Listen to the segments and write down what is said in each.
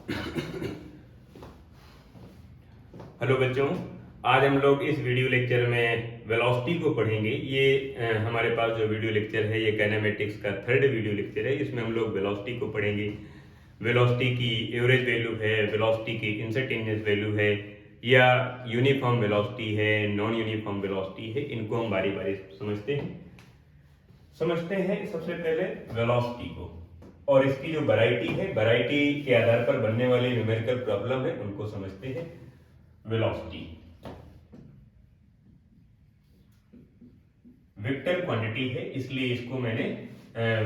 Hello बच्चों, आज हम लोग इस वीडियो लेक्चर में वेलोसिटी को पढ़ेंगे। ये हमारे पास जो वीडियो लेक्चर है ये काइनेमेटिक्स का थर्ड वीडियो लेक्चर है। इसमें हम लोग वेलोसिटी को पढ़ेंगे। वेलोसिटी की एवरेज वैल्यू है, वेलोसिटी की इंस्टैंटेनियस वैल्यू है, या यूनिफॉर्म वेलोसिटी है, नॉन यूनिफॉर्म वेलोसिटी है। इनको हम बारी बारी समझते हैं। सबसे पहले वेलोसिटी को और इसकी जो वैरायटी है, वैरायटी के आधार पर बनने वाले न्यूमेरिकल प्रॉब्लम है उनको समझते हैं। वेलोसिटी वेक्टर क्वांटिटी है, इसलिए इसको मैंने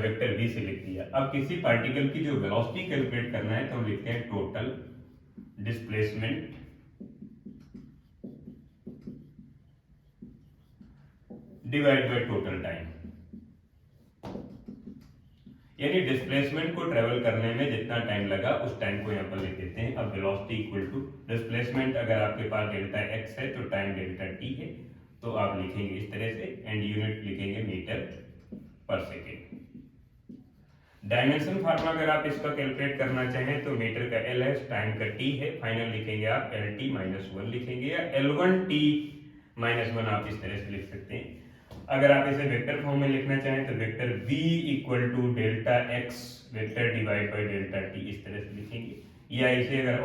वेक्टर v से लिख दिया। अब किसी पार्टिकल की जो वेलोसिटी कैलकुलेट करना है तो हम लिखते हैं total displacement divide by total time, यानी डिस्प्लेसमेंट को ट्रेवल करने में जितना टाइम लगा उस टाइम को यहाँ पर लिख देते हैं। अब वेलोसिटी इक्वल टू डिस्प्लेसमेंट, अगर आपके पास डेल्टा x है तो टाइम डेल्टा t है, तो आप लिखेंगे इस तरह से एंड यूनिट लिखेंगे मीटर पर सेकेंड। डायमेंशन फार्मूला अगर आप इसका कैलकुलेट करना चाहें तो मीटर का l है, टाइम का t है, फाइनल लिखेंगे आप lt माइनस 1 लिखेंगे, या L1t माइनस 1 आप इस तरह से लिख सकते हैं। अगर आप इसे वेक्टर फॉर्म में लिखना चाहें तो vector v equal to delta x vector divide by delta t इस तरह से लिखेंगे, या इसे अगर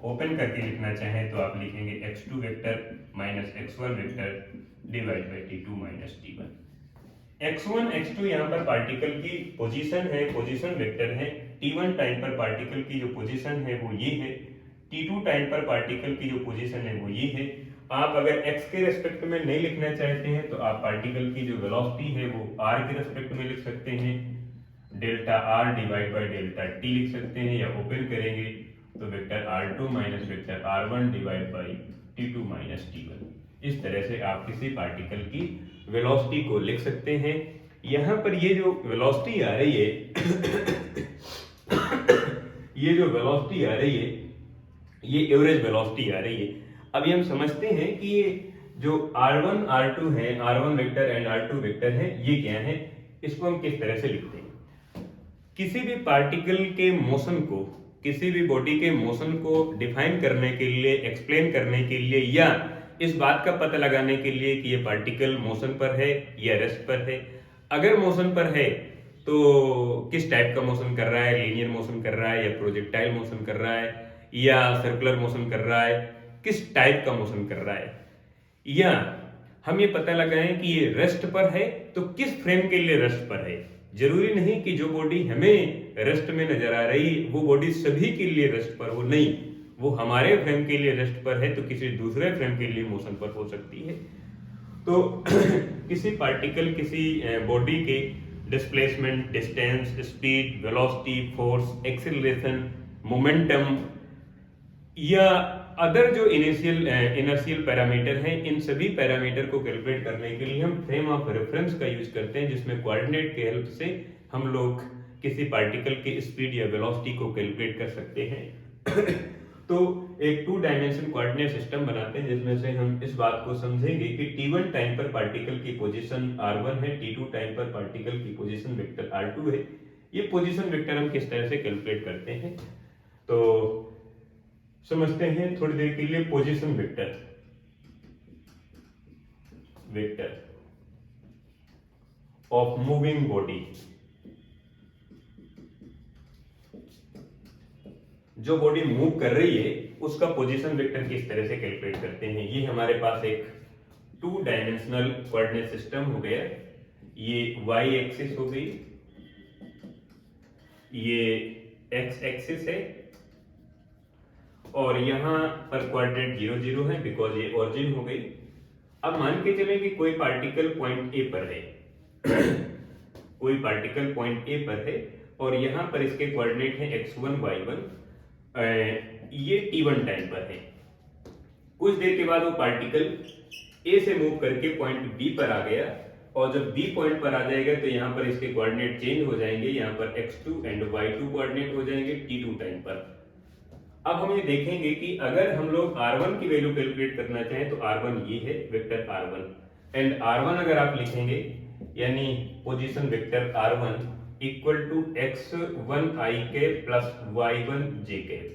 ओपन करके लिखना चाहें तो आप लिखेंगे x2 vector minus x1 vector divide by t2 minus t1। x1 x2 यहाँ पर पार्टिकल की पोजीशन है, पोजीशन वेक्टर है। t1 टाइम पर पार्टिकल की जो पोजीशन है वो ये है, t2 टाइम पर पार्टिकल की जो पोजीशन है वो ये है। आप अगर x के रेस्पेक्ट में नहीं लिखना चाहते हैं तो आप पार्टिकल की जो वेलोसिटी है वो r के रेस्पेक्ट में लिख सकते हैं, delta r divide by delta t लिख सकते हैं, या ओपन करेंगे तो vector r2 minus vector r1 divide by t2 minus t1। इस तरह से आप किसी पार्टिकल की वेलोसिटी को लिख सकते हैं। यहाँ पर ये जो वेलोसिटी आ रही है ये जो वेलोसिटी आ रही है ये एवरेज वेलोसिटी आ रही है। अभी हम समझते हैं कि ये जो r1 r2 है, r1 vector and r2 vector है, ये क्या है, इसको हम किस तरह से लिखते हैं। किसी भी पार्टिकल के मोशन को, किसी भी बॉडी के मोशन को डिफाइन करने के लिए, एक्सप्लेन करने के लिए, या इस बात का पता लगाने के लिए कि ये पार्टिकल मोशन पर है या रेस्ट पर है। अगर मोशन पर है तो किस टाइप का मोशन कर रहा है, लीनियर मोशन कर रहा है या प्रोजेक्टाइल मोशन कर रहा है या सर्कुलर मोशन कर रहा है, किस टाइप का मोशन कर रहा है, या हम ये पता लगाएं कि ये रेस्ट पर है तो किस फ्रेम के लिए रेस्ट पर है। जरूरी नहीं कि जो बॉडी हमें रेस्ट में नजर आ रही वो बॉडी सभी के लिए रेस्ट पर हो, नहीं, वो हमारे फ्रेम के लिए रेस्ट पर है तो किसी दूसरे फ्रेम के लिए मोशन पर हो सकती है। तो किसी पार्टिकल, किसी बॉडी के displacement, distance, speed, velocity, force, acceleration, momentum या अदर जो इनर्शियल पैरामीटर हैं, इन सभी पैरामीटर को कैलकुलेट करने के लिए हम फ्रेम ऑफ रेफरेंस का यूज करते हैं, जिसमें कोऑर्डिनेट के हेल्प से हम लोग किसी पार्टिकल की स्पीड या वेलोसिटी को कैलकुलेट कर सकते हैं। तो एक 2 डायमेंशन कोऑर्डिनेट सिस्टम बनाते हैं जिसमें से हम इस बात को समझेंगे कि t1 टाइम पर पार्टिकल की पोजीशन r1 है, t2 टाइम पर पार्टिकल की पोजीशन वेक्टर r2 है। ये पोजीशन वेक्टर हम किस तरह से कैलकुलेट करते हैं तो समझते हैं थोड़ी देर के लिए। Position vector of moving body, जो बॉडी मूव कर रही है उसका पोजीशन वेक्टर किस तरह से कैलकुलेट करते हैं। ये हमारे पास एक 2 डायमेंशनल कोऑर्डिनेट सिस्टम हो गया, ये y एक्सिस हो गई, ये x एक्सिस है, और यहां पर कोऑर्डिनेट 0 0 है बिकॉज ये ओरिजिन हो गई। अब मान के चलें कि कोई पार्टिकल पॉइंट ए पर है कोई पार्टिकल पॉइंट ए पर है और यहां पर इसके कोऑर्डिनेट है x1 y1, ये t1 टाइम पर है। कुछ देर के बाद वो पार्टिकल ए से मूव करके पॉइंट बी पर आ गया, और जब बी पॉइंट पर आ जाएगा तो यहाँ पर इसके कोऑर्डिनेट चेंज हो जाएंगे, यहाँ पर x2 एंड y2 कोऑर्डिनेट हो जाएंगे t2 टाइम पर। अब हम ये देखेंगे कि अगर हम लोग r1 की वैल्यू कैलकुलेट करना चाहें तो r1 ये है वेक्टर r1, एंड r1 अगर आप लिखेंगे यानी position vector r1 equal to x1 i cap plus y1 j cap.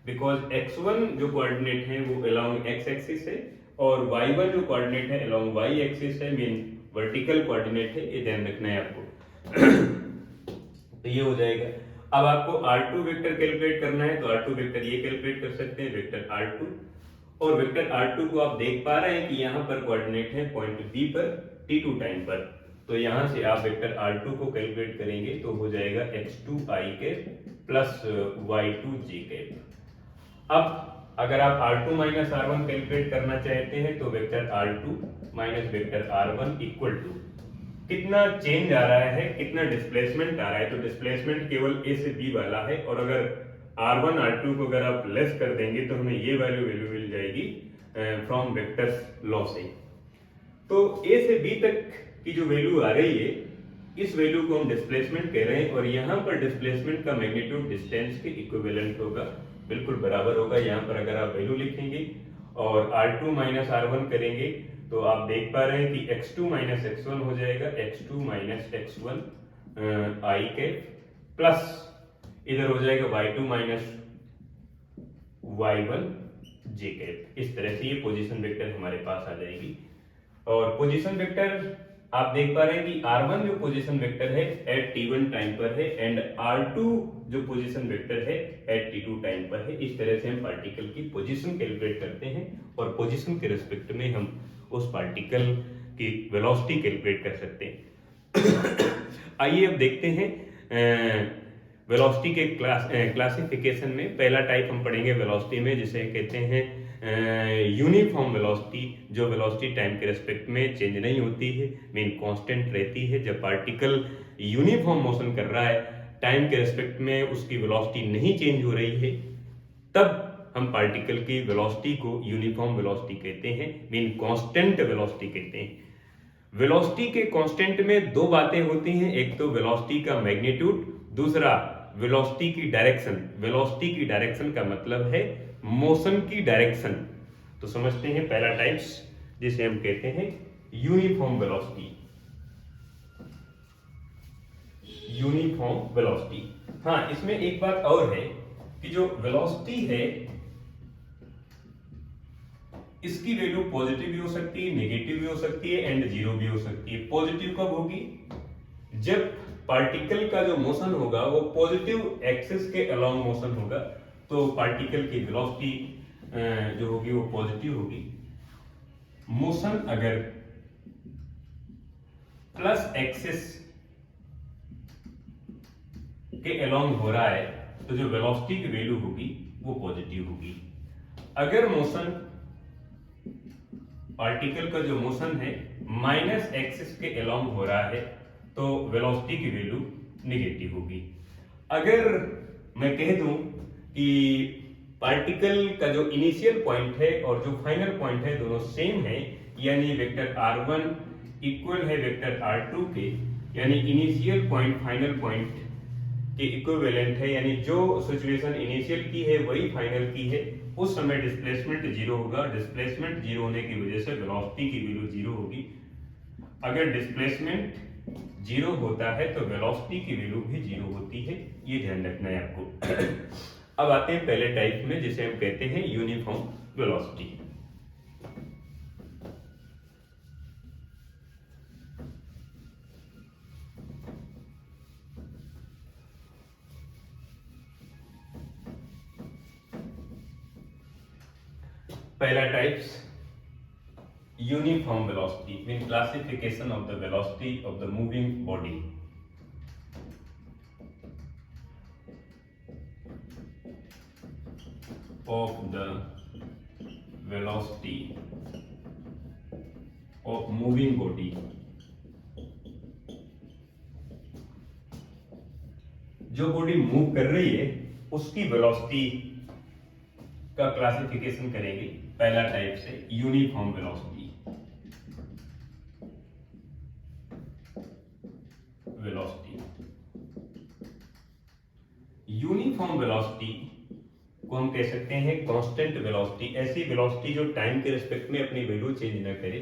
Because x1 जो कोऑर्डिनेट है वो अलोंग x एक्सिस है और y1 जो कोऑर्डिनेट है अलोंग y एक्सिस है, मीन वर्टिकल कोऑर्डिनेट है, ये ध्यान रखना है आपको। तो ये हो जाएगा। अब आपको R2 वेक्टर कैलकुलेट करना है तो R2 वेक्टर ये कैलकुलेट कर सकते हैं, वेक्टर R2। और वेक्टर R2 को आप देख पा रहे हैं कि यहाँ पर कोऑर्डिनेट है पॉइंट B पर t2 टाइम पर, तो यहाँ से आप वेक्टर R2 को कैलकुलेट करेंगे तो हो जाएगा x2i प्लस y2j। अब अगर आप R2 माइनस R1 कैलकुलेट करना चाहते हैं तो vector R2 minus vector R1 equal to कितना चेंज आ रहा है, कितना डिस्प्लेसमेंट आ रहा है, तो डिस्प्लेसमेंट केवल A से B वाला है और अगर R1 R2 को अगर आप लेस कर देंगे तो हमें ये वैल्यू मिल जाएगी फ्रॉम वेक्टर्स लॉ से। तो A से B तक की जो वैल्यू आ रही है इस वैल्यू को हम डिस्प्लेसमेंट कह रहे हैं और यहाँ पर डिस्प्लेसमेंट का मैग्नीट्यूड डिस्टेंस के इक्विवेलेंट होगा, बिल्कुल बराबर होगा। यहाँ पर अगर आप वैल्यू लिखेंगे और R2 माइनस R1 करेंगे तो आप देख पा रहे हैं कि x2 माइनस x1 हो जाएगा, x2 माइनस x1 i के प्लस इधर हो जाएगा y2 माइनस y1 j के। इस तरह से ये पोजीशन वेक्टर हमारे पास आ जाएगी। और पोजीशन वेक्टर आप देख पा रहे हैं कि R1 जो पोजीशन वेक्टर है एट t1 टाइम पर है एंड R2 जो पोजीशन वेक्टर है एट t2 टाइम पर है। इस तरह से हम पार्टिकल की पोजीशन कैलकुलेट करते हैं और पोजीशन के रिस्पेक्ट में हम उस पार्टिकल की वेलोसिटी कैलकुलेट कर सकते हैं। आइए अब देखते हैं वेलोसिटी के क्लासिफिकेशन में पहला टाइप हम पढ़ेंगे वेलोसिटी में जिसे कहते हैं यूनिफॉर्म वेलोसिटी, जो वेलोसिटी टाइम के रेस्पेक्ट में चेंज नहीं होती है, मीन कांस्टेंट रहती है। जब पार्टिकल यूनिफॉर्म मोशन कर रहा है, टाइम के रेस्पेक्ट में उसकी वेलोसिटी नहीं चेंज हो रही है, तब हम पार्टिकल की वेलोसिटी को यूनिफॉर्म वेलोसिटी कहते हैं, मीन कांस्टेंट वेलोसिटी कहते हैं। वेलोसिटी के कांस्टेंट में दो बातें होती हैं, एक तो वेलोसिटी का मैग्नीट्यूड, दूसरा वेलोसिटी की डायरेक्शन। वेलोसिटी की डायरेक्शन का मतलब है मोशन की डायरेक्शन। तो समझते हैं पहला टाइप्स जिसे हम कहते हैं यूनिफॉर्म वेलोसिटी। यूनिफॉर्म वेलोसिटी, हाँ इसमें एक बात और है कि जो वेलोसिटी है इसकी वैल्यू पॉजिटिव भी हो सकती है, नेगेटिव भी हो सकती है एंड जीरो भी हो सकती है। पॉजिटिव कब होगी? जब पार्टिकल का जो मोशन होगा वो पॉजिटिव एक्सिस के अलोंग मोशन होगा, तो पार्टिकल की वेलोसिटी जो होगी वो पॉजिटिव होगी। मोशन अगर प्लस एक्सिस के अलोंग हो रहा है तो जो वेलोसिटी की वैल्यू होगी वो पॉजिटिव होगी। अगर मोशन पार्टिकल का जो मोशन है माइनस एक्सिस के अलोंग हो रहा है तो वेलोसिटी की वैल्यू नेगेटिव होगी। अगर मैं कह दूं कि पार्टिकल का जो इनिशियल पॉइंट है और जो फाइनल पॉइंट है दोनों सेम है, यानी वेक्टर R1 इक्वल है वेक्टर R2 के, यानी इनिशियल पॉइंट फाइनल पॉइंट के इक्विवेलेंट है, यानी जो सिचुएशन इनिशियल की है वही फाइनल की है, उस समय डिस्प्लेसमेंट जीरो होगा। डिस्प्लेसमेंट जीरो होने की वजह से वेलोसिटी की वैल्यू जीरो होगी। अगर डिस्प्लेसमेंट जीरो होता है तो वेलोसिटी की वैल्यू भी जीरो होती है, ये ध्यान रखना है आपको। अब आते हैं पहले टाइप में जिसे हम कहते हैं यूनिफॉर्म वेलोसिटी। पहला types uniform velocity mean classification of the velocity of the moving body. Of the velocity of moving body. जो बॉडी मूव कर रही है उसकी वेलोसिटी का क्लासिफिकेशन करेंगे पहला टाइप से यूनिफॉर्म वेलोसिटी। यूनिफॉर्म वेलोसिटी को हम कह सकते हैं कांस्टेंट वेलोसिटी। ऐसी वेलोसिटी जो टाइम के रिस्पेक्ट में अपनी वैल्यू चेंज न करे,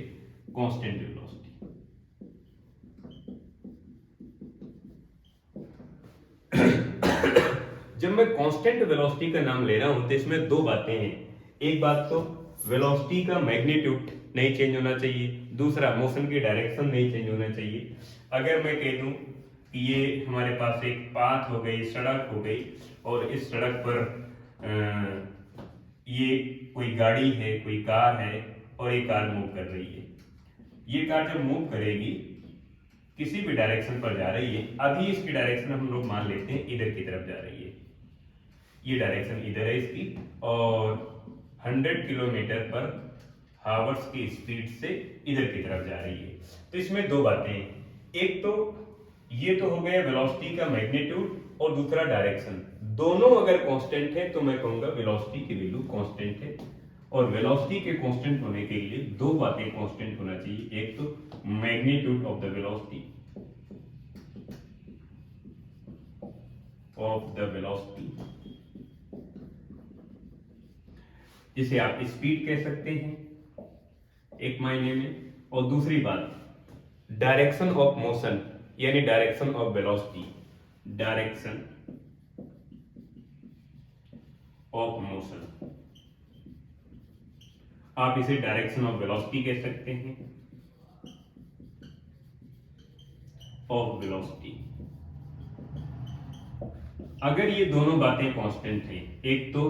कांस्टेंट वेलोसिटी। जब मैं कांस्टेंट वेलोसिटी का नाम ले रहा हूं तो इसमें दो बातें हैं। एक बात तो वेलोसिटी का मैग्नीट्यूड नहीं चेंज होना चाहिए, दूसरा मोशन की डायरेक्शन नहीं चेंज होना चाहिए। अगर मैं कह दूं कि ये हमारे पास एक पाथ हो गई, सड़क हो गई, और इस सड़क पर ये कोई गाड़ी है, कोई कार है, और ये कार मूव कर रही है। ये कार जब मूव करेगी किसी भी डायरेक्शन पर जा रही है, अभी इसकी डायरेक्शन हम लोग मान लेते हैं इधर की तरफ जा रही है, ये डायरेक्शन इधर है इसकी, और 100 किलोमीटर पर हावर्स की स्पीड से इधर की तरफ जा रही है। तो इसमें दो बातें हैं, एक तो ये तो हो गया वेलोसिटी का मैग्नीट्यूड, और दूसरा डायरेक्शन। दोनों अगर कांस्टेंट है तो मैं कहूंगा वेलोसिटी की वैल्यू कांस्टेंट है। और वेलोसिटी के कांस्टेंट होने के लिए दो बातें कांस्टेंट होना चाहिए, एक तो मैग्नीट्यूड ऑफ द वेलोसिटी जिसे आप स्पीड कह सकते हैं एक मायने में, और दूसरी बात डायरेक्शन ऑफ मोशन यानी direction of velocity, direction of motion. आप इसे डायरेक्शन ऑफ वेलोसिटी कह सकते हैं, ऑफ वेलोसिटी। अगर ये दोनों बातें कांस्टेंट हैं, एक तो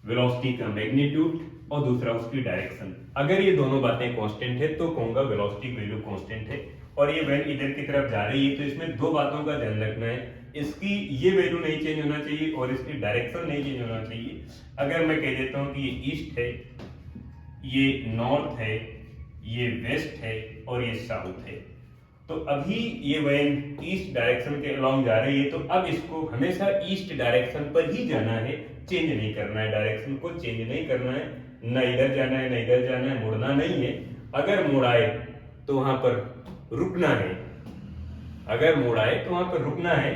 वेलोसिटी का मैग्नीट्यूड और दूसरा उसकी डायरेक्शन, अगर ये दोनों बातें कांस्टेंट है तो कहूंगा वेलोसिटी की वैल्यू कांस्टेंट है। और ये वैन इधर की तरफ जा रही है तो इसमें दो बातों का ध्यान रखना है, इसकी ये वैल्यू नहीं चेंज होना चाहिए और इसकी डायरेक्शन नहीं चेंज होना चाहिए। अगर मैं कह देता हूं कि ये ईस्ट है, ये नॉर्थ है, ये वेस्ट है और ये साउथ है, तो अभी ये वैन ईस्ट डायरेक्शन के अलोंग जा रही है, तो अब इसको हमेशा ईस्ट डायरेक्शन पर ही जाना है, चेंज नहीं करना है, डायरेक्शन को चेंज नहीं करना है, न इधर जाना है न इधर जाना है, मुड़ना नहीं है। अगर मुड़ाए तो वहां पर रुकना है, अगर मुड़ाए तो वहां पर रुकना है,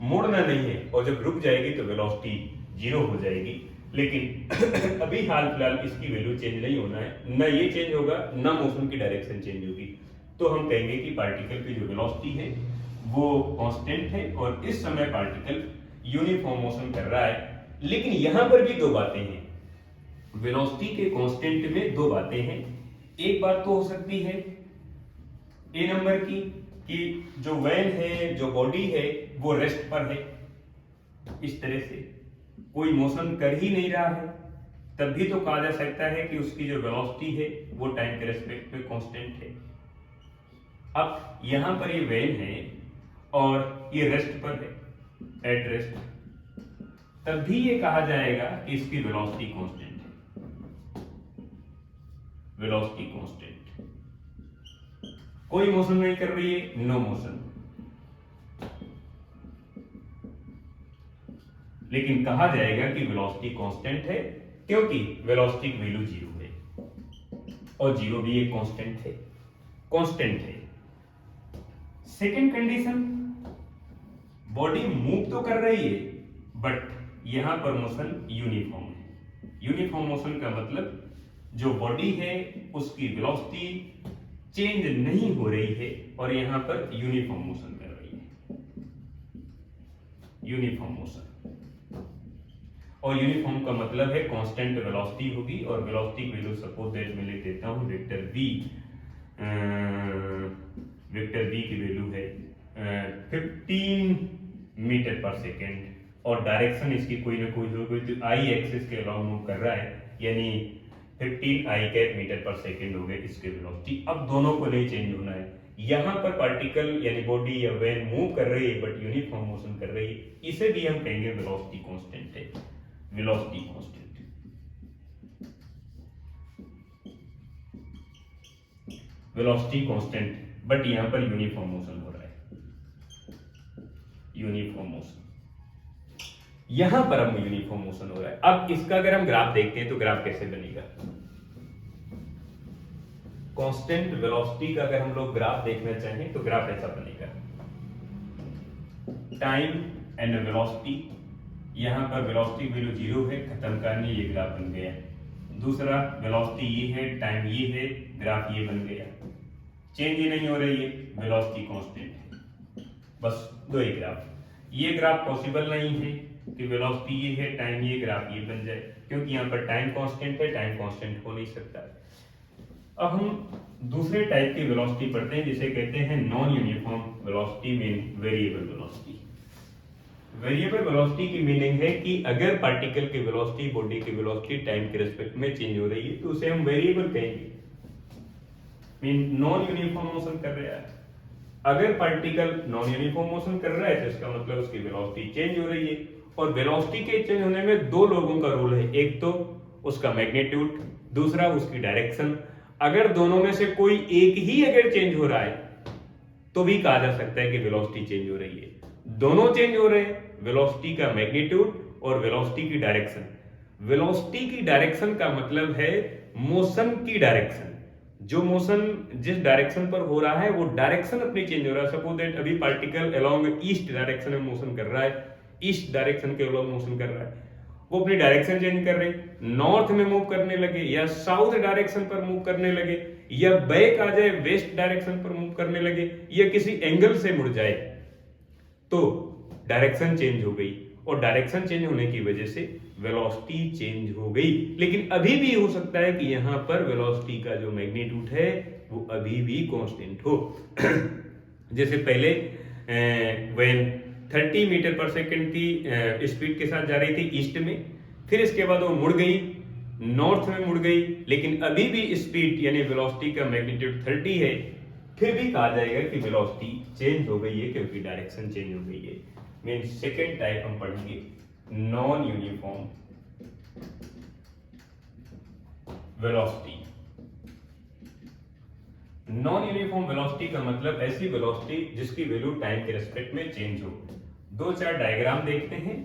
मुड़ना नहीं है। और जब रुक जाएगी तो वेलोसिटी जीरो हो जाएगी। लेकिन अभी हाल फिलहाल इसकी वैल्यू चेंज नहीं होना है, न ये चेंज होगा न मोशन की डायरेक्शन चेंज होगी। तो हम कहेंगे कि पार्टिकल की जो वेलोसिटी है वो कांस्टेंट है और इस समय पार्टिकल यूनिफॉर्म मोशन कर रहा है। लेकिन यहां पर भी दो बातें हैं, वेलोसिटी के कांस्टेंट में दो बातें हैं। एक बात तो हो सकती है ए नंबर की कि जो वैन है, जो बॉडी है वो रेस्ट पर है, इस तरह से कोई मोशन कर ही नहीं रहा है, तब भी तो कहा जा सकता है कि उसकी जो वेलोसिटी है वो टाइम के रेस्पेक्ट में कांस्टेंट है। अब यहां पर ये वैन है और ये रेस्ट पर है, एट रेस्ट, तब भी ये कहा जाएगा कि इसकी वेलोसिटी कांस्टेंट है, वेलोसिटी कांस्टेंट। कोई मोशन नहीं कर रही है, नो मोशन, लेकिन कहा जाएगा कि वेलोसिटी कांस्टेंट है क्योंकि वेलोसिटी की वैल्यू जीरो है और जीरो भी एक कांस्टेंट है, कांस्टेंट है। सेकेंड कंडीशन, बॉडी मूव तो कर रही है बट यहां पर मोशन यूनिफॉर्म है। यूनिफॉर्म मोशन का मतलब जो बॉडी है उसकी वेलोसिटी चेंज नहीं हो रही है और यहां पर यूनिफॉर्म मोशन कर रही है, यूनिफॉर्म मोशन। और यूनिफॉर्म का मतलब है कांस्टेंट वेलोसिटी होगी और वेलोसिटी की वैल्यू सपोज दैट मैं लिख देता हूं वेक्टर v, वेक्टर v की वैल्यू है 15 मीटर पर सेकेंड और डायरेक्शन इसकी कोई ना कोई होगी, तो आई एक्सिस के अलाउंग मूव कर रहा है, यानी 15 आई कैप मीटर पर सेकेंड हो गए इसके वेलोसिटी। अब दोनों को नहीं चेंज होना है, यहां पर पार्टिकल यानी बॉडी या वैन मूव कर रही है बट यूनिफॉर्म मोशन कर रही है, इसे भी हम कहेंगे वेलोसिटी कांस्टेंट है, velocity constant. Velocity constant but यहां पर यूनिफॉर्म मोशन हो रहा है, यूनिफॉर्म मोशन, यहां पर अब यूनिफॉर्म मोशन हो रहा है। अब इसका अगर हम ग्राफ देखते हैं तो ग्राफ कैसे बनेगा, कांस्टेंट वेलोसिटी का अगर हम लोग ग्राफ देखना चाहें तो ग्राफ ऐसा बनेगा, टाइम एंड वेलोसिटी, यहां पर वेलोसिटी वैल्यू जीरो है, खत्म करनी, ये ग्राफ बन गया। दूसरा वेलोसिटी ये है, टाइम ये है, ग्राफ ये बन गया, चेंज ही नहीं हो रही है, वेलोसिटी कांस्टेंट है, बस दो ही ग्राफ। ये ग्राफ पॉसिबल नहीं है कि वेलोसिटी ये है, टाइम ये, ग्राफ ये बन जाए, क्योंकि यहाँ पर टाइम कांस्टेंट है, टाइम कांस्टेंट हो नहीं सकता। अब हम दूसरे टाइप की वेलोसिटी पढ़ते हैं जिसे कहते हैं non uniform velocity mean variable velocity. Variable velocity की मीनिंग है कि अगर पार्टिकल की वेलोसिटी बॉडी की वेलोसिटी टाइम के रिस्पेक्ट में चेंज हो रही है तो उसे हम वेरिएबल कहेंगे, मीन नॉन यूनिफॉर्म मोशन कर रहा है। अगर पार्टिकल नॉन यूनिफॉर्म मोशन कर रहा है तो इसका मतलब उसकी वेलोसिटी चेंज हो रही है, और वेलोसिटी के चेंज होने में दो लोगों का रोल है, एक तो उसका मैग्नीट्यूड, दूसरा उसकी डायरेक्शन। अगर दोनों में से कोई एक ही अगर चेंज हो रहा है तो भी कहा जा सकता है कि वेलोसिटी चेंज हो रही है। दोनों चेंज हो रहे हैं, वेलोसिटी का मैग्नीट्यूड और वेलोसिटी की डायरेक्शन। वेलोसिटी की डायरेक्शन का मतलब है मोशन की डायरेक्शन, जो मोशन जिस डायरेक्शन पर हो रहा है वो डायरेक्शन अपनी चेंज हो रहा है। सपोज दैट अभी पार्टिकल अलोंग ईस्ट डायरेक्शन में मोशन कर रहा है, ईस्ट डायरेक्शन के अलोंग मोशन कर रहा है, वो अपनी डायरेक्शन चेंज कर रहे, नॉर्थ में मूव करने लगे या साउथ डायरेक्शन पर मूव करने लगे, या बैक आ जाए वेस्ट डायरेक्शन पर मूव करने लगे, या किसी एंगल से मुड़ जाए, तो डायरेक्शन चेंज हो गई, और डायरेक्शन चेंज होने की वजह से वेलोसिटी चेंज हो गई। लेकिन अभी भी हो सकता है कि यहां पर वेलोसिटी का जो मैग्नीट्यूड है वो अभी भी कांस्टेंट हो। जैसे पहले व्हेन 30 मीटर पर सेकंड की स्पीड के साथ जा रही थी ईस्ट में, फिर इसके बाद वो मुड़ गई, नॉर्थ में मुड़ गई, लेकिन अभी भी स्पीड यानी वेलोसिटी का मैग्नीट्यूड 30 है, फिर भी कहा जाएगा कि वेलोसिटी चेंज हो गई है क्योंकि डायरेक्शन चेंज हो गई है। मीन सेकेंड टाइप हम पढ़ेंगे non uniform velocity. Non uniform velocity का मतलब ऐसी वेलोसिटी जिसकी वैल्यू टाइम के रेस्पेक्ट में चेंज हो। दो चार डायग्राम देखते हैं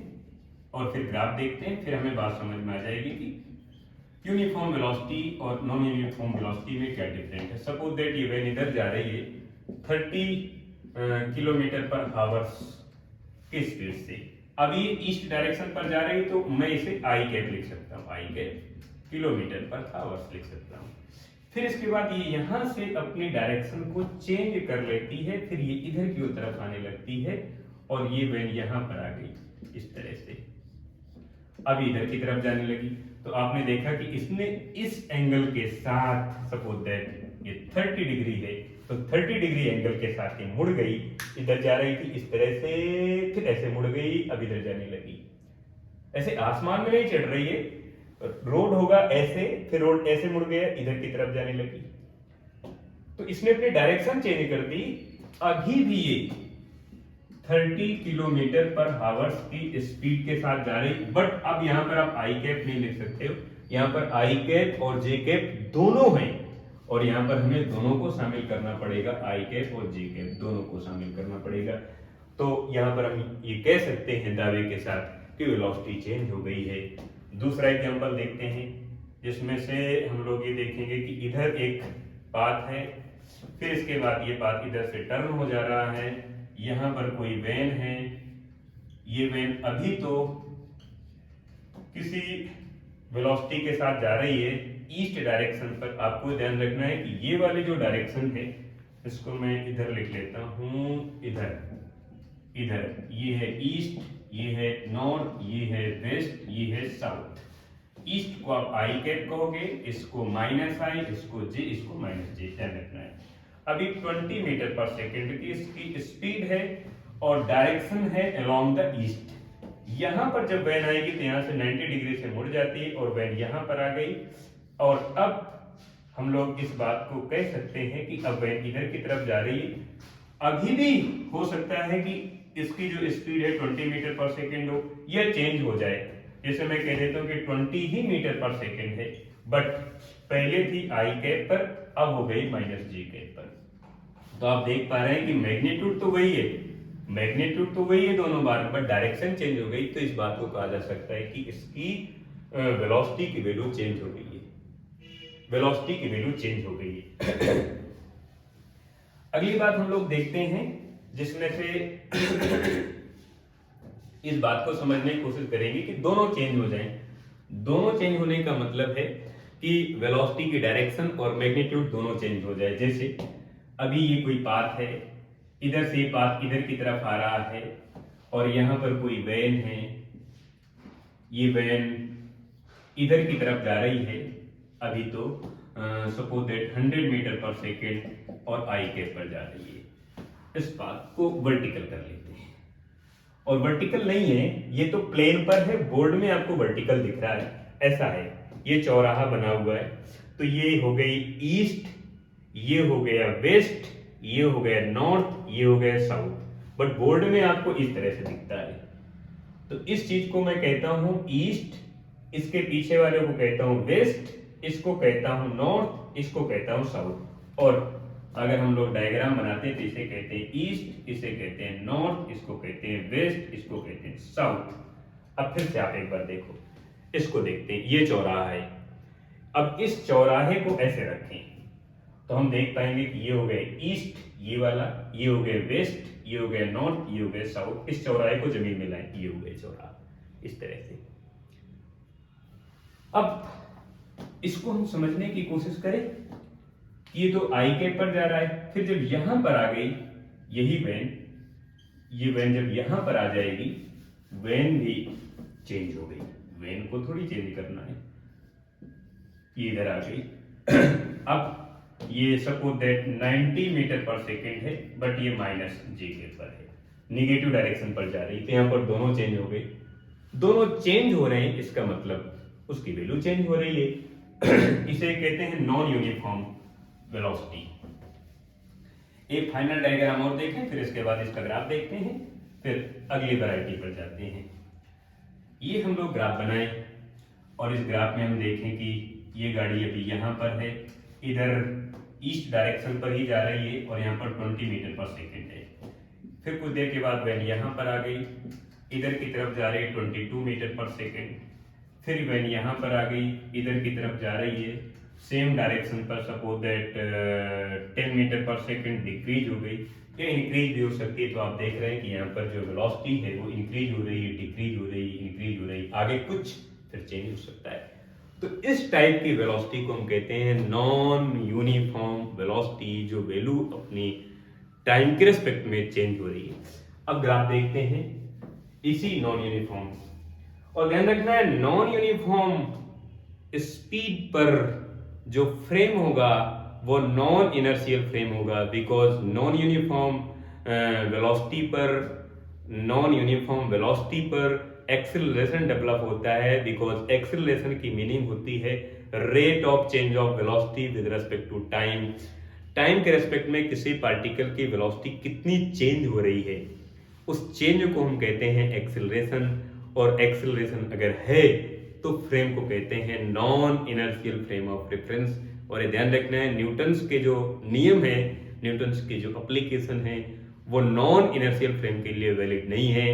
और फिर ग्राफ देखते हैं, फिर हमें बात समझ में आ जाएगी कि यूनिफॉर्म वेलोसिटी और नॉन यूनिफॉर्म वेलोसिटी में क्या डिफरेंट है। सपोज दैट ये वैन इधर जा रही है 30 किलोमीटर पर आवर्स की स्पीड से, अब ये ईस्ट डायरेक्शन पर जा रही है तो मैं इसे आई कैप लिख सकता हूँ, आई कैप किलोमीटर पर आवर्स लिख सकता हूँ। फिर इसके बाद ये यहां से अपनी डायरेक्शन को चेंज कर लेती है, फिर ये इधर की तरफ आने लगती है और ये वैन यहां पर आ गई इस तरह से, अब इधर की तरफ जाने लगी। तो आपने देखा कि इसने इस एंगल के साथ, सपोज दैट ये 30 डिग्री है, तो 30 डिग्री एंगल के साथ ये मुड़ गई, इधर जा रही थी इस तरह से, फिर ऐसे मुड़ गई, अब इधर जाने लगी। ऐसे आसमान में नहीं चढ़ रही है, रोड होगा ऐसे, फिर रोड ऐसे मुड़ गया, इधर की तरफ जाने लगी, तो इसने अपनी डायरेक्शन चेंज कर दी। अभी भी ये 30 किलोमीटर पर आवर्स की स्पीड के साथ जा रही, बट अब यहां पर आप आई कैप नहीं लिख सकते हो, यहां पर आई कैप और जे कैप दोनों हैं, और यहां पर हमें दोनों को शामिल करना पड़ेगा, आई कैप और जे कैप दोनों को शामिल करना पड़ेगा। तो यहां पर हम ये कह सकते हैं दावे के साथ कि वेलोसिटी चेंज हो गई है। दूसरा एग्जांपल देखते हैं जिसमें से हम लोग ये देखेंगे कि इधर एक पाथ है, फिर इसके बाद ये पाथ इधर से टर्न हो जा रहा है, यहां पर कोई वैन है, ये वैन अभी तो किसी वेलोसिटी के साथ जा रही है ईस्ट डायरेक्शन पर। आपको ध्यान रखना है कि ये वाली जो डायरेक्शन है इसको मैं इधर लिख लेता हूं, इधर इधर ये है ईस्ट, ये है नॉर्थ, ये है वेस्ट, ये है साउथ। ईस्ट को आप आई कैप कहोगे, इसको माइनस आई, इसको जे, इसको माइनस जे, ध्यान रखना है। अभी 20 मीटर पर सेकेंड की इसकी स्पीड है और डायरेक्शन है अलोंग द ईस्ट। यहां पर जब वैन आएगी तो यहां से 90 डिग्री से मुड़ जाती है और वैन यहां पर आ गई, और अब हम लोग इस बात को कह सकते हैं कि अब वैन इधर की तरफ जा रही है। अभी भी हो सकता है कि इसकी जो स्पीड है 20 मीटर पर सेकेंड हो, यह चेंज हो जाए, जैसे मैं कह देता हूं कि 20 ही मीटर पर सेकेंड है, बट पहले थी आई कैप पर, अब हो गई माइनस जी कैप पर। तो आप देख पा रहे हैं कि मैग्नीट्यूड तो वही है, मैग्नीट्यूड तो वही है दोनों बार, बट डायरेक्शन चेंज हो गई। तो इस बात को कहा जा सकता है कि इसकी वेलोसिटी की वैल्यू चेंज हो गई है, वेलोसिटी की वैल्यू चेंज हो गई है। अगली बात हम लोग देखते हैं जिसमें से इस बात को समझने की कोशिश करेंगे कि दोनों चेंज हो जाएं। दोनों चेंज होने का मतलब है कि वेलोसिटी की डायरेक्शन और मैग्नीट्यूड दोनों चेंज हो जाए। जैसे अभी ये कोई पाथ है, इधर से पाथ इधर की तरफ आ रहा है और यहाँ पर कोई वैन है, ये वैन इधर की तरफ जा रही है अभी तो सपोज दैट 100 मीटर पर सेकेंड और आई कैप पर जा रही है। इस बात को वर्टिकल कर लेते हैं, और वर्टिकल नहीं है, ये तो प्लेन पर है, बोर्ड में आपको वर्टिकल दिख रहा है, ऐसा है। ये चौराहा बना हुआ है, तो ये हो गई ईस्ट, ये हो गया वेस्ट, ये हो गया नॉर्थ, ये हो गया साउथ, बट बोर्ड में आपको इस तरह से दिखता है। तो इस चीज को मैं कहता हूं ईस्ट, इसके पीछे वाले को कहता हूं वेस्ट, इसको कहता हूं नॉर्थ, इसको कहता हूं साउथ। और अगर हम लोग डायग्राम बनाते हैं तो इसे कहते हैं ईस्ट, इसे कहते हैं नॉर्थ, इसको कहते हैं वेस्ट, इसको कहते हैं साउथ। अब फिर से आप एक बार देखो, इसको देखते हैं, ये चौराहा है। अब इस चौराहे को ऐसे रखें तो हम देख पाएंगे कि ये हो गए ईस्ट, ये वाला, ये हो गए वेस्ट, ये हो गया नॉर्थ, ये हो गया साउथ। इस चौराहे को जमीन में लाएं, ये हो गए चौराहा, इस तरह से। अब इसको हम समझने की कोशिश करें, ये तो आई कैप पर जा रहा है, फिर जब यहां पर आ गई यही वैन, ये वैन जब यहां पर आ जाएगी, वैन भी चेंज हो गई, वैन को थोड़ी चेंज करना है, ये इधर आ गई। अब ये सपोज दैट 90 मीटर पर सेकेंड है, बट ये माइनस जे के पर है, निगेटिव डायरेक्शन पर जा रही, तो यहां पर दोनों चेंज हो गए। दोनों चेंज हो रहे हैं, इसका मतलब उसकी वैल्यू चेंज हो रही है। इसे कहते हैं नॉन यूनिफॉर्म वेलोसिटी। एक फाइनल डायग्राम और देखें, फिर इसके बाद इसका ग्राफ देखते हैं, फिर अगली वैरायटी पर जाते हैं। ये हम लोग ग्राफ बनाए, और इस ग्राफ में हम देखें कि ये गाड़ी अभी यहाँ पर है, इधर ईस्ट डायरेक्शन पर ही जा रही है, और यहाँ पर 20 मीटर पर सेकेंड है। फिर कुछ देर के बाद वैन यहाँ पर आ गई, इधर की तरफ जा रही है 22 मीटर पर सेकेंड। फिर वैन यहाँ पर आ गई, इधर की तरफ जा रही है सेम डायरेक्शन पर, सपोज दैट 10 मीटर पर सेकेंड, डिक्रीज हो गई या इंक्रीज भी हो सकती है। तो आप देख रहे हैं कि यहाँ पर जो वेलोसिटी है वो इंक्रीज हो रही है, डिक्रीज हो रही है, इंक्रीज हो रही है, आगे कुछ फिर चेंज हो सकता है। तो इस टाइप की वेलोसिटी को हम कहते हैं नॉन यूनिफॉर्म वेलोसिटी, जो वैल्यू अपनी टाइम के रिस्पेक्ट में चेंज हो रही है। अब ग्राफ देखते हैं इसी नॉन यूनिफॉर्म, और ध्यान रखना है नॉन यूनिफॉर्म स्पीड पर जो फ्रेम होगा वो नॉन इनर्शियल फ्रेम होगा, बिकॉज नॉन यूनिफॉर्म वेलोसिटी पर एक्सेलरेशन डेवलप होता है, बिकॉज एक्सेलरेशन की मीनिंग होती है rate of change of velocity with respect to time. Time के रेस्पेक्ट में किसी पार्टिकल की वेलोसिटी कितनी चेंज हो रही है, उस चेंज को हम कहते हैं एक्सेलरेशन। और एक्सेलरेशन अगर है तो फ्रेम को कहते हैं non inertial frame of reference. और ये ध्यान रखना है न्यूटन्स के जो नियम है, न्यूटन्स के जो एप्लीकेशन है, वो नॉन इनर्शियल फ्रेम के लिए वैलिड नहीं है,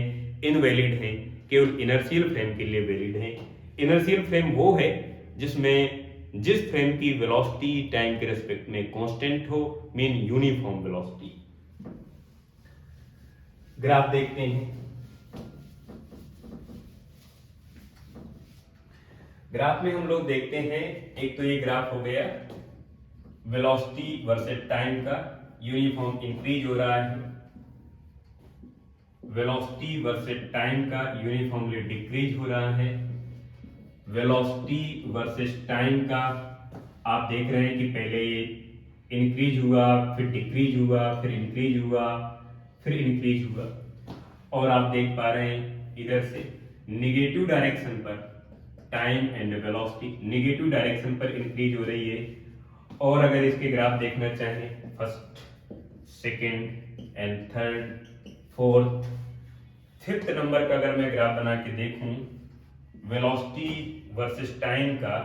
इनवैलिड है, केवल इनर्शियल फ्रेम के लिए वैलिड है। इनर्शियल फ्रेम वो है जिसमें जिस फ्रेम की वेलोसिटी टाइम के रेस्पेक्ट में कांस्टेंट हो, मीन यूनिफॉर्म वेलोसिटी। ग्राफ देखते हैं, ग्राफ में हम लोग देखते हैं, एक तो ये ग्राफ हो गया वेलोसिटी वर्सेस टाइम का, यूनिफॉर्म इंक्रीज हो रहा है, वेलोसिटी वर्सेस टाइम का यूनिफॉर्मली डिक्रीज हो रहा है। वेलोसिटी वर्सेस टाइम का आप देख रहे हैं कि पहले ये इंक्रीज हुआ, फिर डिक्रीज हुआ, फिर इंक्रीज हुआ, फिर इंक्रीज हुआ, और आप देख पा रहे हैं इधर से निगेटिव डायरेक्शन पर time and velocity negative direction पर इंक्रीज हो रही है। और अगर इसके ग्राफ देखना चाहें first, second and third, fourth, fifth number का अगर मैं ग्राफ बना के देखूं वेलोसिटी वर्सेस टाइम का,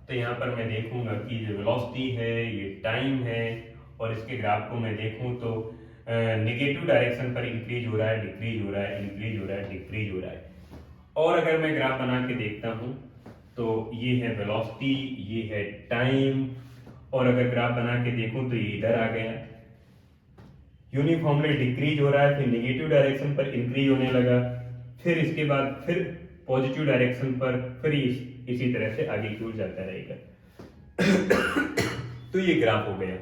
तो यहाँ पर मैं देखूंगा कि जो वेलोसिटी है ये टाइम है, और इसके ग्राफ को मैं देखूं तो निगेटिव डायरेक्शन पर इंक्रीज हो रहा है, डिक्रीज हो रहा है, इंक्रीज हो रहा है, डिक्रीज हो रहा है। और अगर मैं ग्राफ बना के देखता हूं तो ये है वेलोसिटी, ये है टाइम, और अगर ग्राफ बना के देखूं तो ये इधर आ गया, यूनिफॉर्मली डिक्रीज हो रहा है, फिर निगेटिव डायरेक्शन पर इंक्रीज होने लगा, फिर इसके बाद फिर पॉजिटिव डायरेक्शन पर, फिर इसी तरह से आगे की ओर जाता रहेगा। तो ये ग्राफ हो गया।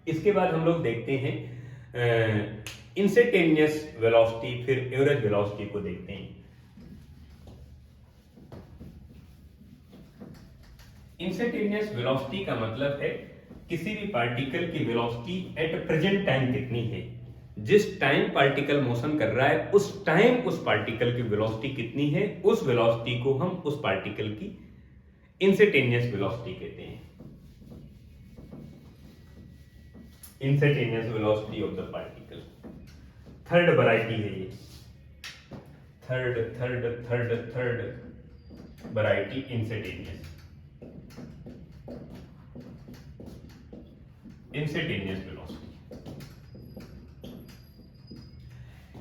इसके बाद हम लोग देखते हैं इंस्टेंटेनियस वेलोसिटी, फिर एवरेज वेलोसिटी को देखते हैं। इंस्टेंटेनियस वेलोसिटी का मतलब है किसी भी पार्टिकल की वेलोसिटी एट प्रेजेंट टाइम कितनी है, जिस टाइम पार्टिकल मोशन कर रहा है उस टाइम उस पार्टिकल की वेलोसिटी कितनी है, उस वेलोसिटी को हम उस पार्टिकल की इंस्टेंटेनियस वेलोसिटी कहते हैं। Instantaneous velocity of the particle. Third variety है ये, third variety instantaneous velocity.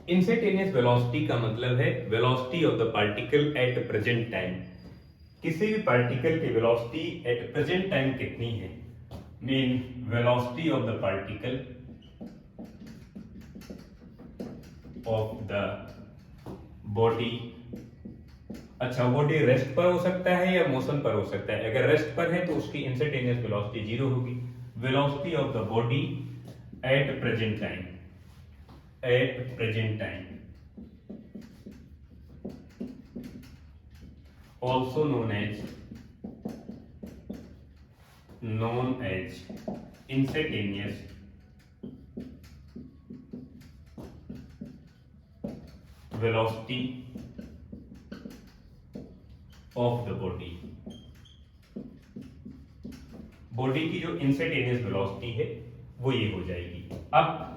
Instantaneous velocity का मतलब है velocity of the particle at present time. किसी भी पार्टिकल की वेलोसिटी एट प्रेजेंट टाइम कितनी है, mean velocity of the particle of the body. अच्छा, बॉडी रेस्ट पर हो सकता है या मोशन पर हो सकता है। अगर रेस्ट पर है तो उसकी इंस्टेंटेनियस वेलोसिटी जीरो होगी। Velocity of the body at present time, also known as instantaneous velocity of the body। Body की जो इंस्टेंटेनियस वेलोसिटी है वो ये हो जाएगी। अब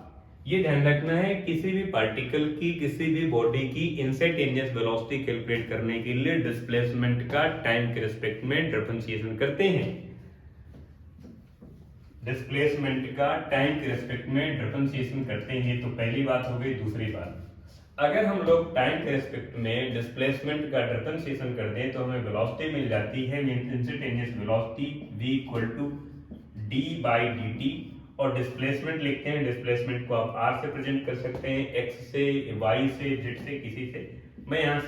ये ध्यान रखना है, किसी भी पार्टिकल की किसी भी बॉडी की इंस्टेंटेनियस वेलोसिटी कैलकुलेट करने के लिए डिस्प्लेसमेंट का टाइम के रिस्पेक्ट में डिफरेंशिएशन करते हैं। डिस्प्लेसमेंट का टाइम के रिस्पेक्ट में डिफरेंशिएशन करते हैं, तो पहली बात हो गई। दूसरी बात, अगर हम लोग टाइम के रिस्पेक्ट में डिस्प्लेसमेंट का डिफरेंशिएशन कर दें तो हमें वेलोसिटी मिल जाती है इंस्टेंटेनियस वेलोसिटी v = d/dt। और डिस्प्लेसमेंट लिखते हैं, डिस्प्लेसमेंट को आप r से प्रेजेंट कर सकते हैं, x से, y से, z से, किसी से। मैं यहाँ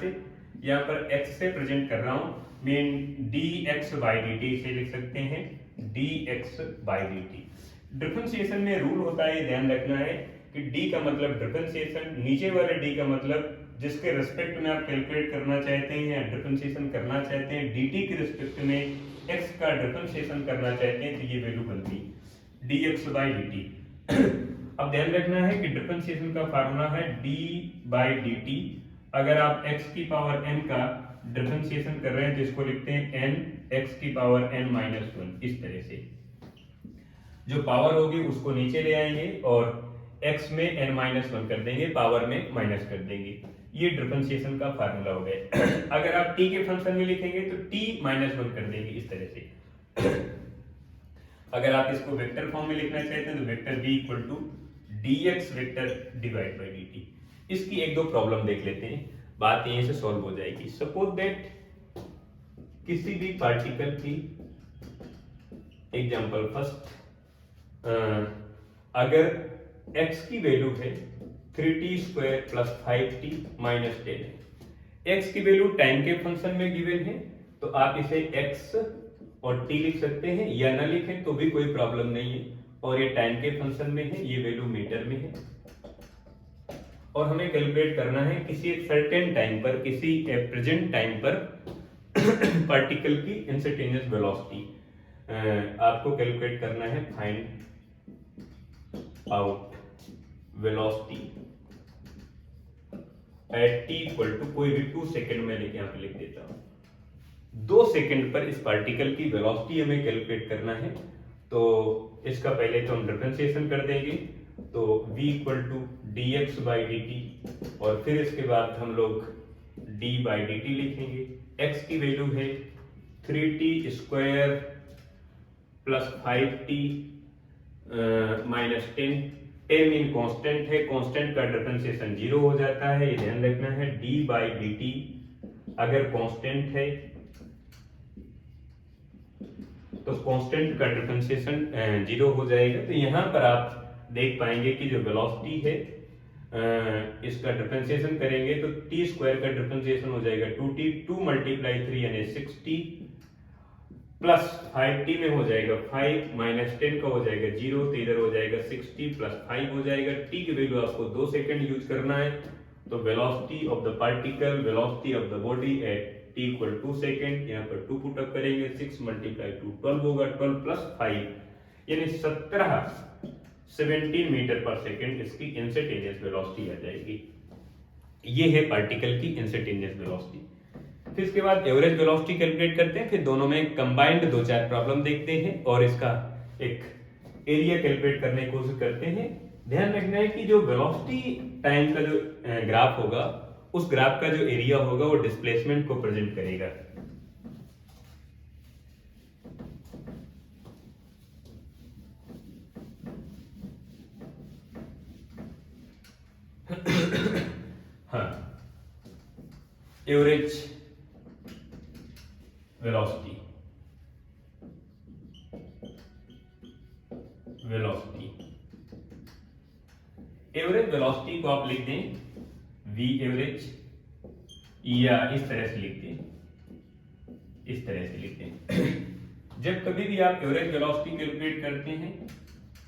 पर x से प्रेजेंट कर रहा हूँ, मीन dx/dt से लिख सकते हैं, dx/dt। डिफरेंशिएशन में रूल होता है, ध्यान रखना है कि d का मतलब डिफरेंशिएशन, नीचे वाले d का मतलब जिसके रिस्पेक्ट में आप कैलकुलेट करना चाहते हैं या डिफरेंशिएशन करना चाहते हैं, dt के रिस्पेक्ट में x का डिफरेंशिएशन करना चाहते हैं, तो ये वैल्यू बनती dx/dt। अब ध्यान रखना है कि डिफरेंशिएशन का फार्मूला है d/dt। अगर आप x की पावर n का डिफरेंशिएशन कर रहे हैं तो इसको लिखते हैं n x की पावर n-1। इस तरह से जो पावर होगी उसको नीचे ले आएंगे और x में n-1 कर देंगे, पावर में माइनस कर देंगे। ये डिफरेंशिएशन का फार्मूला हो गया। अगर आप t के फंक्शन में लिखेंगे तो t-1 कर देंगे, इस तरह से। अगर आप इसको वेक्टर फॉर्म में लिखना चाहते हैं तो वेक्टर v = dx /dt। इसकी एक दो प्रॉब्लम देख लेते हैं, बात यहीं से सॉल्व हो जाएगी। सपोज दैट किसी भी पार्टिकल की, एग्जांपल फर्स्ट, अगर x की वैल्यू है 3t² + 5t - 10 है। x की वैल्यू टाइम के फंक्शन में गिवन है तो आप इसे x और t लिख सकते हैं, या ना लिखें तो भी कोई प्रॉब्लम नहीं है। और ये टाइम के फंक्शन में है, ये वैल्यू मीटर में है। और हमें कैलकुलेट करना है किसी एक सर्टेन टाइम पर, किसी प्रेजेंट टाइम पर पार्टिकल की इंस्टेंटेनियस वेलोसिटी आपको कैलकुलेट करना है। Find out velocity at t = कोई भी 2 सेकेंड में यहाँ पे लिख देता हूँ। 2 सेकंड पर इस पार्टिकल की वेलोसिटी हमें कैलकुलेट करना है, तो इसका पहले तो हम डिफरेंशिएशन कर देंगे, तो v = dx/dt और फिर इसके बाद हम लोग d/dt लिखेंगे। x की वैल्यू है 3t² + 5t - 10। 10 मीन कांस्टेंट है, कांस्टेंट का डिफरेंशिएशन 0 हो जाता है, ये ध्यान रखना है। d/dt अगर कांस्टेंट है तो कांस्टेंट का डिफरेंशिएशन 0 हो जाएगा। तो यहाँ पर आप देख पाएंगे कि जो वेलोसिटी है इसका डिफरेंशिएशन करेंगे तो t² का डिफरेंशिएशन हो जाएगा 2t, 2 × 3 यानी 6t प्लस 5t में हो जाएगा 5 - 10 का हो जाएगा 0, तो इधर हो जाएगा 6t + 5 हो जाएगा। t की वैल्यू आपको 2 सेकंड यूज करना है, तो velocity of the particle, velocity of the body at t equal 2 second, यहाँ पर 2 पुट अप करेंगे, 6 मल्टीप्लाई 2 12 होगा, 12 प्लस 5 यानी 17 मीटर पर सेकेंड इसकी इंस्टेंटेनियस वेलोसिटी आ जाएगी। ये है पार्टिकल की इंस्टेंटेनियस वेलोसिटी। फिर इसके बाद एवरेज वेलोसिटी कैलकुलेट करते हैं, फिर दोनों में कंबाइंड 2-4 प्रॉब्लम देखते हैं और इसका एक एरिया कैलकुलेट करने की कोशिश करते हैं। ध्यान रखना है कि जो वेलोसिटी टाइम का जो ग्राफ होगा, उस ग्राफ का जो एरिया होगा वो डिस्प्लेसमेंट को प्रेजेंट करेगा। हाँ, एवरेज वेलोसिटी, एवरेज वेलोसिटी को आप लिख दें v एवरेज, या इस तरह से लिख दें, इस तरह से लिख दें। जब कभी भी आप एवरेज वेलोसिटी कैलकुलेट करते हैं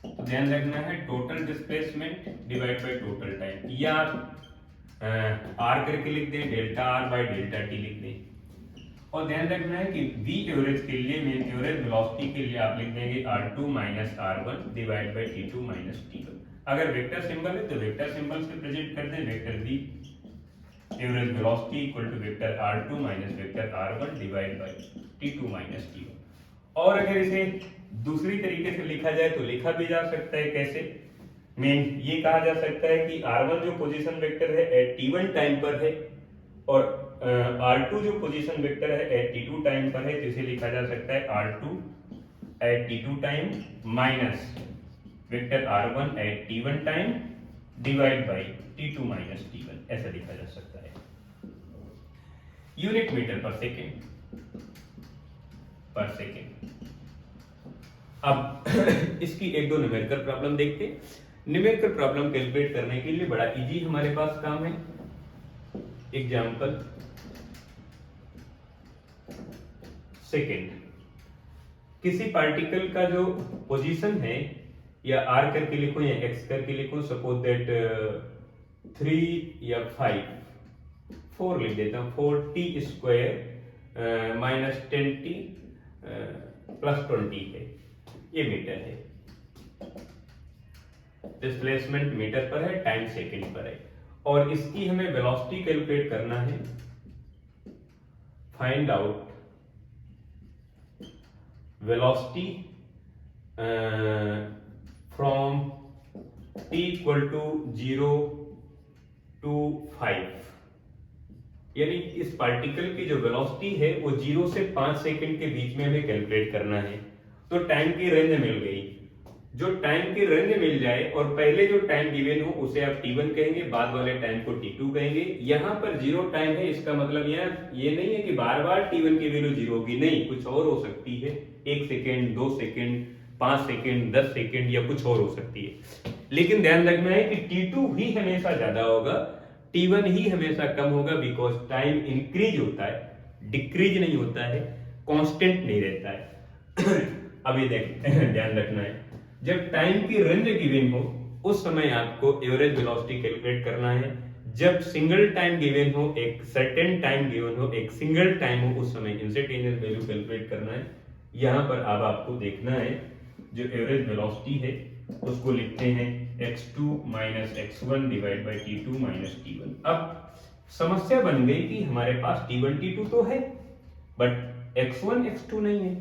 तो ध्यान रखना है total displacement divide by total time, या आप आर करके लिख दें, delta R by delta T लिख दें। और ध्यान रखना है कि v एवरेज के लिए, मीन एवरेज वेलोसिटी के लिए आप लिख देंगे r2 minus r1 divide by t2 minus t1। अगर वेक्टर सिंबल है तो वेक्टर सिंबल से प्रेजेंट कर दें, vector v average velocity equal to vector r2 minus vector r1 divide by t2 minus t1। और अगर इसे दूसरी तरीके से लिखा जाए तो लिखा भी जा सकता है, कैसे? मीन ये कहा जा सकता है कि r1 जो पोजीशन वेक्टर है एट t1 टाइम पर है और r2 जो पोजीशन वेक्टर है एट t2 टाइम पर है, तो इसे लिखा जा सकता है r2 at t2 time minus vector r1 at t1 time divide by t2 minus t1, ऐसा लिखा जा सकता है। यूनिट मीटर पर सेकेंड पर सेकेंड। अब इसकी एक दो न्यूमेरिकल प्रॉब्लम देखते हैं। न्यूमेरिकल प्रॉब्लम कैलकुलेट करने के लिए बड़ा इजी हमारे पास काम है। एग्जाम्पल सेकेंड, किसी पार्टिकल का जो पोजीशन है, या r करके लिखो या x करके लिखो, सपोज दैट 3 या 4 लिख देता हूं, 4t square minus 10t plus 20 है, ये मीटर है। डिस्प्लेसमेंट मीटर पर है, टाइम सेकंड पर है, और इसकी हमें वेलोसिटी कैलकुलेट करना है। Find out velocity from t equal to 0 to 5, यानी इस पार्टिकल की जो वेलोसिटी है वो 0 से 5 सेकंड के बीच में हमें कैलकुलेट करना है। तो टाइम की रेंज मिल गई। जो टाइम की रेंज मिल जाए और पहले जो टाइम गिवन हो उसे आप t1 कहेंगे, बाद वाले टाइम को t2 कहेंगे। यहाँ पर 0 टाइम है, इसका मतलब यहाँ ये नहीं है कि बार बार t1 की वैल्यू 0 होगी, नहीं, कुछ और हो सकती है, 1 सेकेंड, 2 सेकेंड, 5 सेकेंड, 10 सेकेंड, या कुछ और हो सकती है। लेकिन ध्यान रखना है कि t2 ही हमेशा ज्यादा होगा, t1 ही हमेशा कम होगा, बिकॉज टाइम इंक्रीज होता है, डिक्रीज नहीं होता है, कांस्टेंट नहीं रहता है। अभी ध्यान रखना है, जब टाइम की रेंज गिवन हो उस समय आपको एवरेज वेलोसिटी कैलकुलेट करना है। जब सिंगल टाइम गिवन हो, एक सर्टेन टाइम गिवन हो, एक सिंगल टाइम हो, उस समय इंस्टेंटेनियस वैल्यू कैलकुलेट करना है। यहाँ पर अब आपको देखना है जो एवरेज वेलोसिटी है उसको लिखते हैं x2 minus x1 divide by t2 minus t1। अब समस्या बन गई कि हमारे पास t1 t2 तो है बट x1 x2 नहीं है।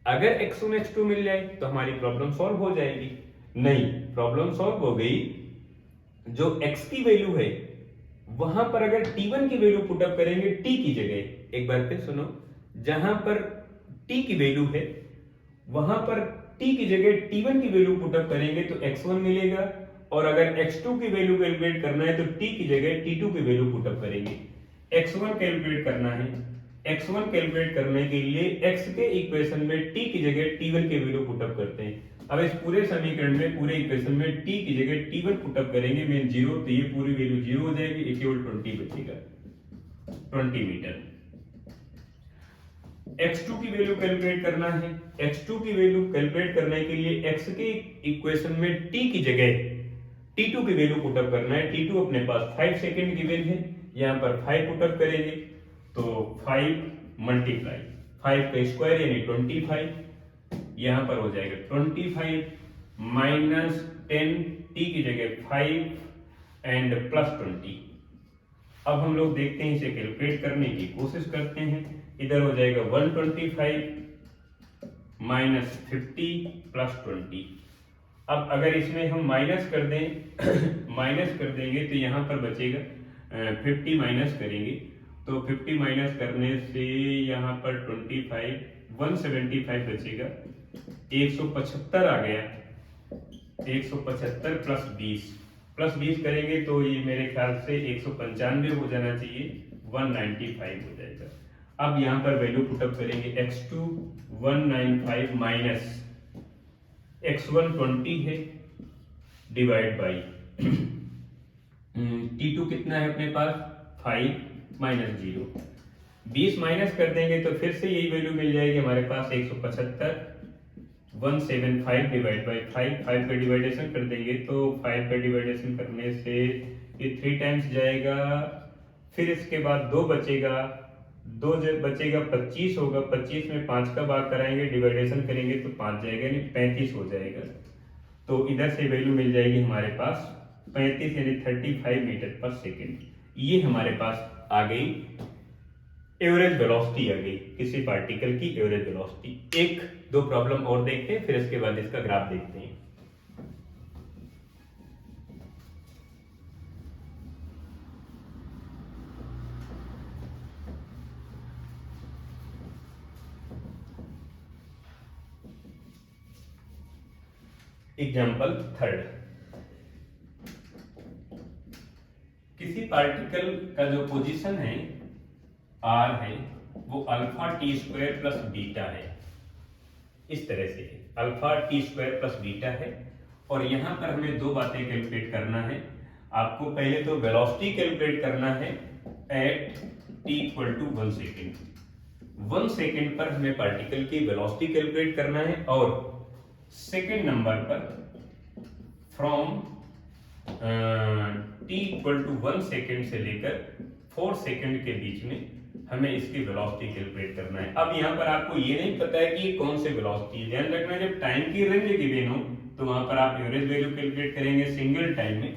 अगर x1 x2 मिल जाए तो हमारी प्रॉब्लम सॉल्व हो जाएगी। नहीं, प्रॉब्लम सॉल्व हो गई, जो x की वैल्यू है वहां पर अगर t1 की वैल्यू पुटअप करेंगे t की जगह, एक बार फिर सुनो, जहां पर t की वैल्यू है वहां पर t की जगह t1 की वैल्यू पुटअप करेंगे तो x1 मिलेगा, और अगर x2 की वैल्यू कैलकुलेट करना है तो t की जगह t2 की वैल्यू पुटअप करेंगे। x1 कैलकुलेट करना है, x1 कैलकुलेट करने के लिए x के इक्वेशन में t की जगह t1 की वैल्यू पुटअप करते हैं। अब इस पूरे समीकरण में, पूरे इक्वेशन में t की जगह t1 पुटअप करेंगे, मीन 0, तो ये पूरी वैल्यू 0 हो जाएगी, ये केवल 20 बचेगा, 20 मीटर। x2 की वैल्यू कैलकुलेट करना है, x2 की वैल्यू कैलकुलेट करने के लिए x के इक्वेशन में t की जगह T2 की वैल्यू पुटअप करना है। T2 अपने पास 5 सेकेंड गिवन है, यहाँ पर 5 पुटअप करेंगे तो 5 मल्टीप्लाई 5 का स्क्वायर यानी 25, यहाँ पर हो जाएगा 25 माइनस 10, T की जगह 5 एंड प्लस 20। अब हम लोग देखते हैं, इसे कैलकुलेट करने की कोशिश करते हैं। इधर हो जाएगा 125 माइनस 50 प्लस 20। अब अगर इसमें हम माइनस कर दें माइनस कर देंगे तो यहाँ पर बचेगा 50 माइनस करेंगे तो 50 माइनस करने से यहाँ पर 25 175 बचेगा, 175 आ गया, 175 प्लस 20 करेंगे तो ये मेरे ख्याल से 195 हो जाना चाहिए, 195 हो जाएगा। अब यहाँ पर वैल्यू पुटअप करेंगे, x2 195 माइनस x1 20 है डिवाइड बाई T2 कितना है अपने पास 5 माइनस 0, 20 माइनस कर देंगे तो फिर से यही वैल्यू मिल जाएगी हमारे पास 175, 175 डिवाइड बाई 5 का डिवाइडेशन कर देंगे तो 5 का डिवाइडेशन करने से ये 3 टाइम्स जाएगा, फिर इसके बाद 2 बचेगा, 2 बचेगा 25 होगा, 25 में 5 का भाग कराएंगे डिवाइडेशन करेंगे तो 5 जाएगा यानी 35 हो जाएगा। तो इधर से वैल्यू मिल जाएगी हमारे पास 35 यानी 35 मीटर पर सेकेंड। ये हमारे पास आ गई एवरेज वेलोसिटी, आ गई किसी पार्टिकल की एवरेज वेलोसिटी। एक दो प्रॉब्लम और देखते हैं, फिर इसके बाद इसका ग्राफ देखते हैं। एग्जाम्पल थर्ड, किसी पार्टिकल का जो पोजीशन है r है वो alpha t square plus beta है, इस तरह से alpha t square plus beta है। और यहां पर हमें दो बातें कैलकुलेट करना है। आपको पहले तो वेलोसिटी कैलकुलेट करना है at t equal to 1 second. 1 second पर हमें पार्टिकल की वेलोसिटी कैलकुलेट करना है, और सेकेंड नंबर पर from t equal to 1 second से लेकर 4 सेकेंड के बीच में हमें इसकी वेलोसिटी कैलकुलेट करना है। अब यहाँ पर आपको ये नहीं पता है कि कौन से वेलोसिटी है, ध्यान रखना जब टाइम की रेंज गिवन हो तो वहां पर आप एवरेज वैल्यू कैलकुलेट करेंगे, सिंगल टाइम में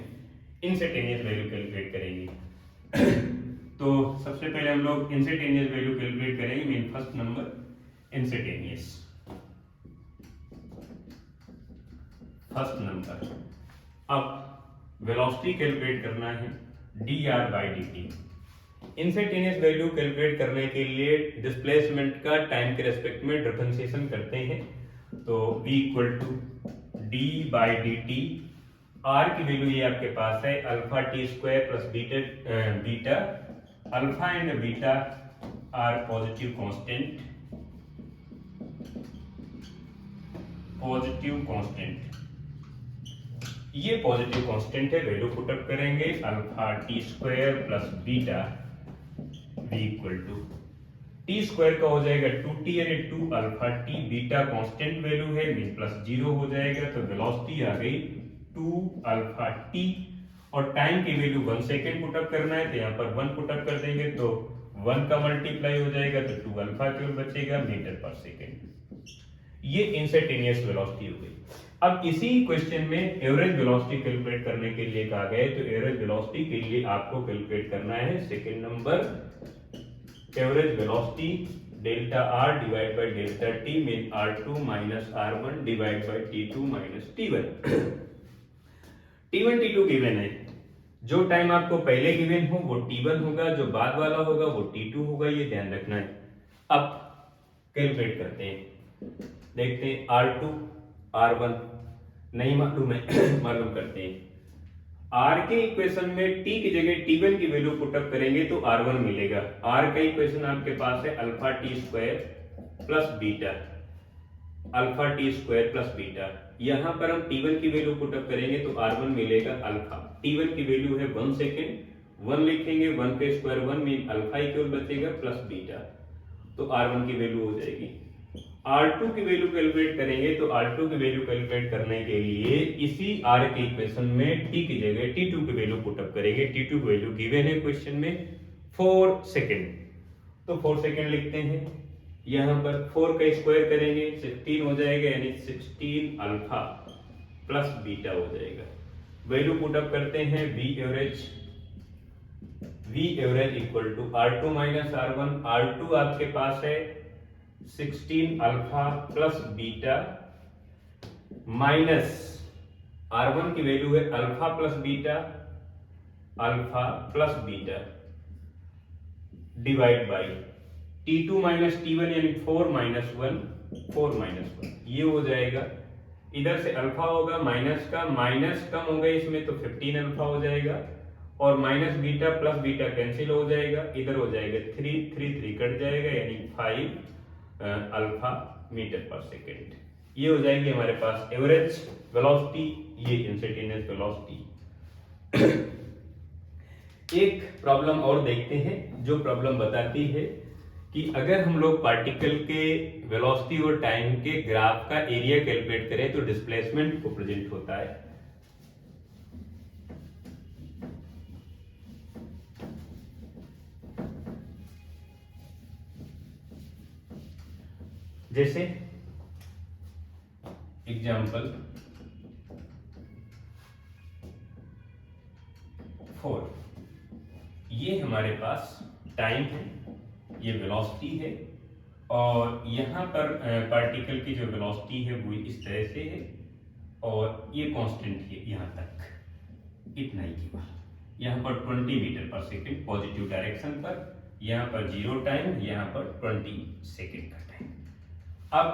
इंस्टेंटेनियस वैल्यू कैलकुलेट करेंगे। तो सबसे पहले हम लोग इंस्टेंटेनियस वैल्यू कैलकुलेट करेंगे। Mean first number instantaneous, first number. अब वेलोसिटी कैलकुलेट करना है dr/dt। इंस्टेंटेनियस वैल्यू कैलकुलेट करने के लिए डिस्प्लेसमेंट का टाइम के रेस्पेक्ट में डिफरेंशिएशन करते हैं, तो v इक्वल टू d/dt। r की वैल्यू ये आपके पास है alpha t square plus beta. Alpha and beta are positive constant, ये पॉजिटिव कांस्टेंट है। वैल्यू पुटअप करेंगे alpha t square plus beta v equal to t square का हो जाएगा 2t यानी 2 alpha t, beta constant value है mean plus 0 हो जाएगा, तो वेलोसिटी आ गई 2 अल्फा टी। और टाइम की वैल्यू 1 सेकेंड पुटअप करना है तो यहाँ पर 1 पुटअप कर देंगे तो 1 का मल्टीप्लाई हो जाएगा तो 2 अल्फा क्यूब बचेगा मीटर पर सेकेंड। ये इंस्टेंटेनियस वेलोसिटी हो गई। अब इसी क्वेश्चन में एवरेज वेलोसिटी कैलकुलेट करने के लिए कहा गया है, तो एवरेज वेलोसिटी के लिए आपको कैलकुलेट करना है second number average velocity delta r divide by delta t mean r2 minus r1 divide by t2 minus t1। t1 t2 given है, जो टाइम आपको पहले गिवन हो वो t1 होगा, जो बाद वाला होगा वो t2 होगा, ये ध्यान रखना है। अब कैलकुलेट करते हैं, देखते हैं r2 r1 नहीं मालूम है मालूम करते हैं। r के इक्वेशन में t की जगह t1 की वैल्यू पुटअप करेंगे तो r1 मिलेगा। r का इक्वेशन आपके पास है alpha t square plus beta, alpha t square plus beta. यहां पर हम t1 की वैल्यू पुटअप करेंगे तो r1 मिलेगा अल्फा। t1 की वैल्यू है 1 सेकेंड, 1 लिखेंगे, 1 का स्क्वायर 1 मीन अल्फा इक्वल बचेगा प्लस बीटा, तो r1 की वैल्यू हो जाएगी R2 की वैल्यू कैलकुलेट करेंगे तो R2 की वैल्यू कैलकुलेट करने के लिए इसी R के इक्वेशन में T की जगह T2 की वैल्यू पुटअप करेंगे। T2 की वैल्यू गिवन है क्वेश्चन में 4 सेकेंड, तो 4 सेकेंड लिखते हैं। यहाँ पर 4 का स्क्वायर करेंगे 16 हो जाएगा, यानी 16 अल्फा प्लस बीटा हो जाएगा। वैल्यू पुटअप करते हैं, V average equal to R2 minus R1। R2 आपके पास है 16 alpha plus beta minus R1 की वैल्यू है alpha plus beta divide by T2 minus T1 यानी 4 माइनस 1 ये हो जाएगा। इधर से अल्फा होगा, माइनस का माइनस कम होगा इसमें तो 15 अल्फा हो जाएगा, और minus beta plus beta cancel हो जाएगा, इधर हो जाएगा 3 कट जाएगा, यानी 5 अल्फा मीटर पर सेकेंड। ये हो जाएगी हमारे पास एवरेज वेलोसिटी, ये इंस्टेंटेनियस वेलोसिटी। एक प्रॉब्लम और देखते हैं, जो प्रॉब्लम बताती है कि अगर हम लोग पार्टिकल के वेलोसिटी और टाइम के ग्राफ का एरिया कैलकुलेट करें तो डिस्प्लेसमेंट को प्रेजेंट होता है। जैसे एग्जाम्पल 4, ये हमारे पास टाइम है, ये वेलोसिटी है, और यहाँ पर पार्टिकल की जो वेलोसिटी है वो इस तरह से है, और ये कांस्टेंट है यहाँ तक, इतना ही केवल। यहाँ पर 20 मीटर पर सेकेंड पॉजिटिव डायरेक्शन पर, यहाँ पर 0 टाइम, यहाँ पर 20 सेकेंड का टाइम। अब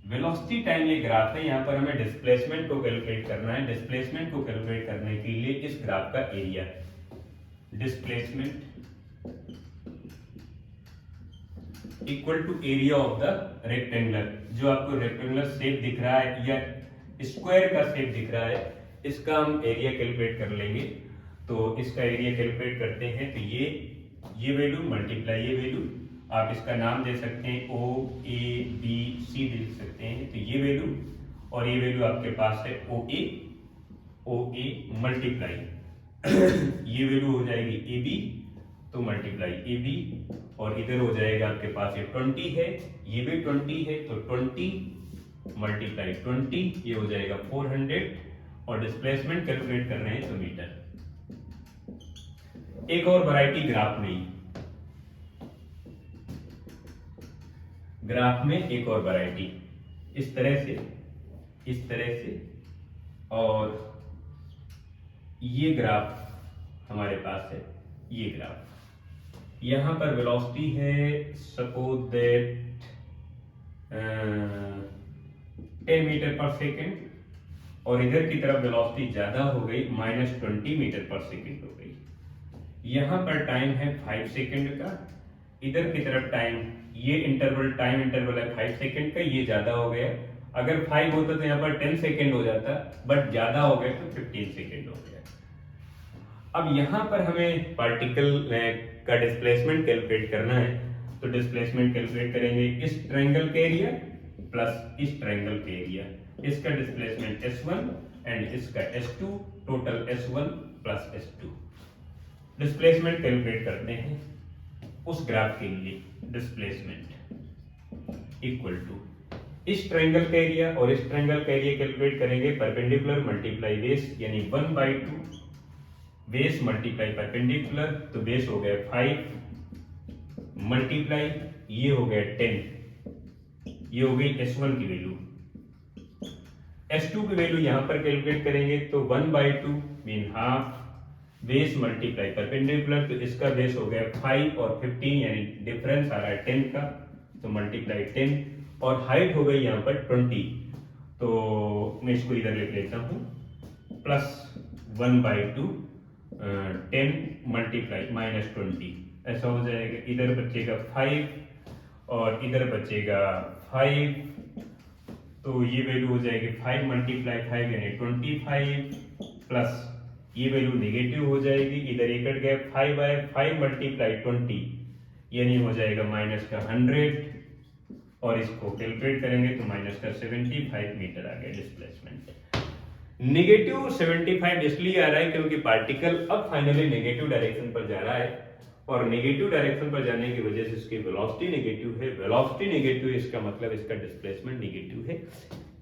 वेलोसिटी टाइम ये ग्राफ है, यहाँ पर हमें डिस्प्लेसमेंट को कैलकुलेट करना है। डिस्प्लेसमेंट को कैलकुलेट करने के लिए इस ग्राफ का area, displacement equal to area of the rectangular, जो आपको रेक्टेंगुलर शेप दिख रहा है या स्क्वायर का शेप दिख रहा है, इसका हम एरिया कैलकुलेट कर लेंगे। तो इसका एरिया कैलकुलेट करते हैं तो ये वैल्यू मल्टीप्लाई ये वैल्यू, आप इसका नाम दे सकते हैं O A B C दे सकते हैं, तो ये वैल्यू और ये वैल्यू आपके पास है OA मल्टीप्लाई ये वैल्यू हो जाएगी AB, तो मल्टीप्लाई AB, और इधर हो जाएगा आपके पास ये 20 है, ये भी 20 है, तो 20 मल्टीप्लाई 20 ये हो जाएगा 400, और डिस्प्लेसमेंट कैलकुलेट कर रहे हैं तो मीटर। एक और वैरायटी ग्राफ में एक और वैरायटी इस तरह से, और ये ग्राफ हमारे पास है, ये ग्राफ यहाँ पर वेलोसिटी है सपोज दैट 10 मीटर पर सेकेंड, और इधर की तरफ वेलोसिटी ज्यादा हो गई, -20 मीटर पर सेकेंड हो गई। यहाँ पर टाइम है 5 सेकेंड का, इधर की तरफ टाइम, ये टाइम इंटरवल है 5 सेकेंड का, ये ज्यादा हो गया। अगर 5 होता तो यहाँ पर 10 सेकेंड हो जाता, बट ज्यादा हो गया तो 15 सेकेंड हो गया। अब यहाँ पर हमें पार्टिकल का डिस्प्लेसमेंट कैलकुलेट करना है, तो डिस्प्लेसमेंट कैलकुलेट करेंगे इस ट्रायंगल के एरिया प्लस इस ट्रायंगल के एरिया, इसका डिस्प्लेसमेंट S1 एंड इसका S2, total S1 plus S2। Displacement calculate करते हैं उस ग्राफ के लिए, डिस्प्लेसमेंट इक्वल टू इस ट्रायंगल का एरिया और इस ट्रायंगल का एरिया कैलकुलेट करेंगे परपेंडिकुलर मल्टीप्लाई बेस, यानी 1/2 बेस मल्टीप्लाई परपेंडिकुलर, तो बेस हो गया 5 मल्टीप्लाई ये हो गया 10, ये हो गई S1 की वैल्यू। S2 की वैल्यू यहां पर कैलकुलेट करेंगे तो 1/2 mean half, base multiply perpendicular, तो इसका बेस हो गया 5 और 15, यानी डिफरेंस आ रहा है 10 का, तो मल्टीप्लाई 10, और हाइट हो गई यहाँ पर 20, तो मैं इसको इधर लिख लेता हूँ, प्लस 1/2 10 मल्टीप्लाई -20, ऐसा हो जाएगा। इधर बचेगा 5 और इधर बचेगा 5, तो ये वैल्यू हो जाएगी 5 मल्टीप्लाई 5 यानी 25, प्लस ये वैल्यू नेगेटिव हो जाएगी, इधर ये कट गया 5/5 मल्टीप्लाई 20 यानी हो जाएगा माइनस का 100, और इसको कैलकुलेट करेंगे तो माइनस का 75 मीटर आ गया डिस्प्लेसमेंट। नेगेटिव 75 इसलिए आ रहा है क्योंकि पार्टिकल अब फाइनली नेगेटिव डायरेक्शन पर जा रहा है, और नेगेटिव डायरेक्शन पर जाने की वजह से इसकी वेलोसिटी नेगेटिव है। वेलोसिटी नेगेटिव है, इसका मतलब इसका डिस्प्लेसमेंट नेगेटिव है।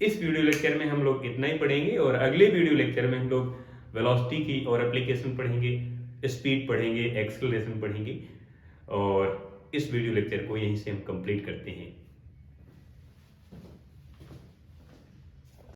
इस वीडियो लेक्चर में हम लोग इतना ही पढ़ेंगे, और अगले वीडियो लेक्चर में हम लोग वेलोसिटी की और एप्लीकेशन पढ़ेंगे, स्पीड पढ़ेंगे, एक्सेलरेशन पढ़ेंगे, और इस वीडियो लेक्चर को यहीं से हम कंप्लीट करते हैं।